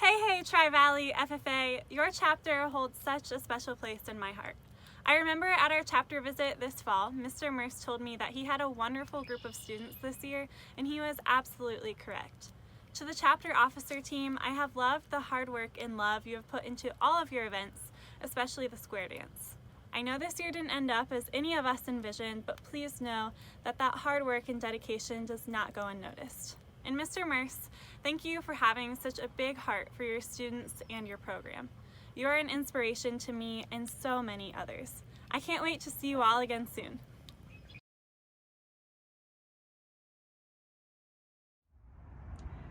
Hey, Tri-Valley FFA, your chapter holds such a special place in my heart. I remember at our chapter visit this fall, Mr. Merce told me that he had a wonderful group of students this year, and he was absolutely correct. To the chapter officer team, I have loved the hard work and love you have put into all of your events, especially the square dance. I know this year didn't end up as any of us envisioned, but please know that that hard work and dedication does not go unnoticed. And Mr. Merce, thank you for having such a big heart for your students and your program. You are an inspiration to me and so many others. I can't wait to see you all again soon.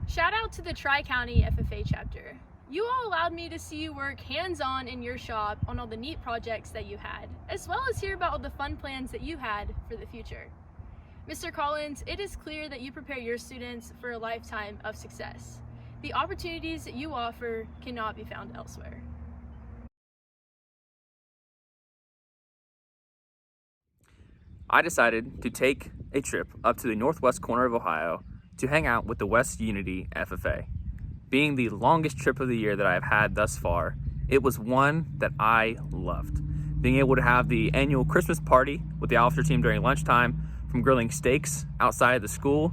Shout out to the Tri-County FFA chapter. You all allowed me to see you work hands-on in your shop on all the neat projects that you had, as well as hear about all the fun plans that you had for the future. Mr. Collins, it is clear that you prepare your students for a lifetime of success. The opportunities that you offer cannot be found elsewhere. I decided to take a trip up to the northwest corner of Ohio to hang out with the West Unity FFA. Being the longest trip of the year that I've had thus far, it was one that I loved. Being able to have the annual Christmas party with the officer team during lunchtime, from grilling steaks outside of the school,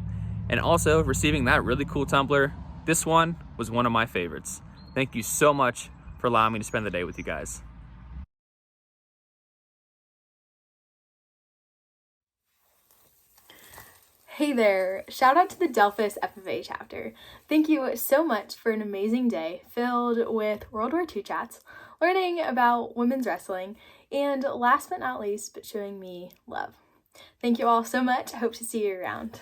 and also receiving that really cool tumbler. This one was one of my favorites. Thank you so much for allowing me to spend the day with you guys. Hey there, shout out to the DELPHOS FFA chapter. Thank you so much for an amazing day filled with World War II chats, learning about women's wrestling, and last but not least, but showing me love. Thank you all so much. I hope to see you around.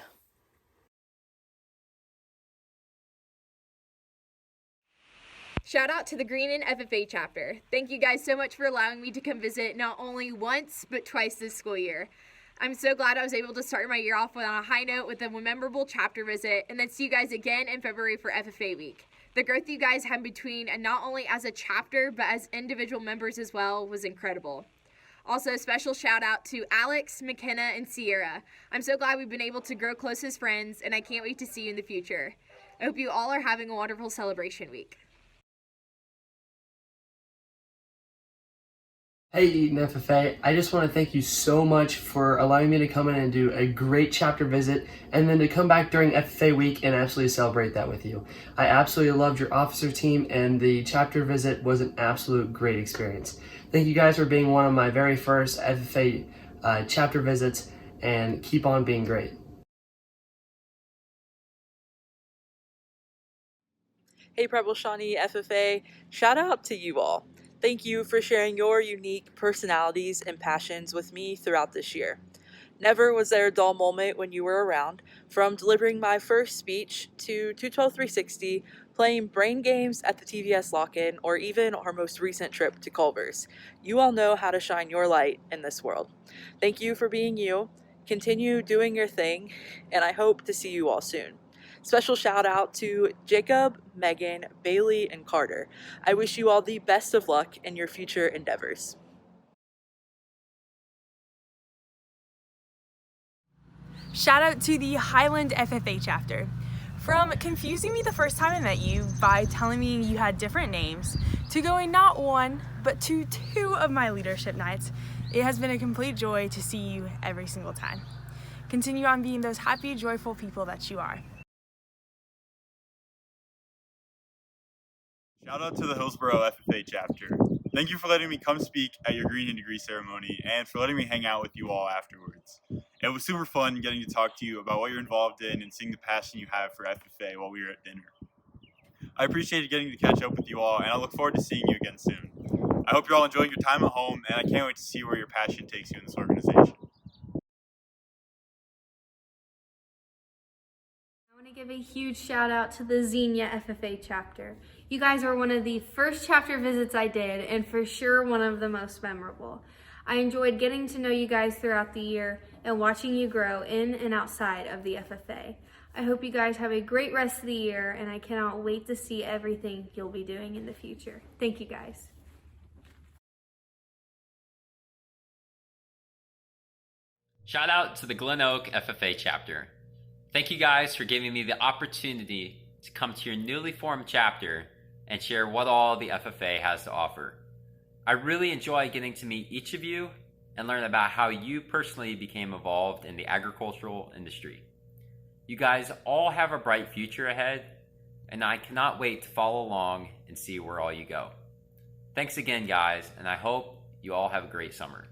Shout out to the GREENON FFA chapter. Thank you guys so much for allowing me to come visit not only once, but twice this school year. I'm so glad I was able to start my year off on a high note with a memorable chapter visit, and then see you guys again in February for FFA week. The growth you guys had between, and not only as a chapter, but as individual members as well, was incredible. Also, a special shout out to Alex, McKenna, and Sierra. I'm so glad we've been able to grow close as friends, and I can't wait to see you in the future. I hope you all are having a wonderful celebration week. Hey EATON FFA, I just want to thank you so much for allowing me to come in and do a great chapter visit, and then to come back during FFA week and absolutely celebrate that with you. I absolutely loved your officer team, and the chapter visit was an absolute great experience. Thank you guys for being one of my very first FFA chapter visits, and keep on being great. Hey PREBLE SHAWNEE FFA, shout out to you all. Thank you for sharing your unique personalities and passions with me throughout this year. Never was there a dull moment when you were around, from delivering my first speech to 212-360, playing brain games at the TVS lock-in, or even our most recent trip to Culver's. You all know how to shine your light in this world. Thank you for being you. Continue doing your thing, and I hope to see you all soon. Special shout out to Jacob, Megan, Bailey, and Carter. I wish you all the best of luck in your future endeavors. Shout out to the Highland FFA chapter. From confusing me the first time I met you by telling me you had different names, to going not one, but to two of my leadership nights, it has been a complete joy to see you every single time. Continue on being those happy, joyful people that you are. Shout out to the HILLSBORO FFA chapter. Thank you for letting me come speak at your GREENON degree ceremony, and for letting me hang out with you all afterwards. It was super fun getting to talk to you about what you're involved in and seeing the passion you have for FFA while we were at dinner. I appreciated getting to catch up with you all, and I look forward to seeing you again soon. I hope you're all enjoying your time at home, and I can't wait to see where your passion takes you in this organization. I want to give a huge shout out to the XENIA FFA chapter. You guys were one of the first chapter visits I did, and for sure one of the most memorable. I enjoyed getting to know you guys throughout the year and watching you grow in and outside of the FFA. I hope you guys have a great rest of the year, and I cannot wait to see everything you'll be doing in the future. Thank you guys. Shout out to the Glen Oak FFA chapter. Thank you guys for giving me the opportunity to come to your newly formed chapter and share what all the FFA has to offer. I really enjoy getting to meet each of you and learn about how you personally became involved in the agricultural industry. You guys all have a bright future ahead, and I cannot wait to follow along and see where all you go. Thanks again, guys, and I hope you all have a great summer.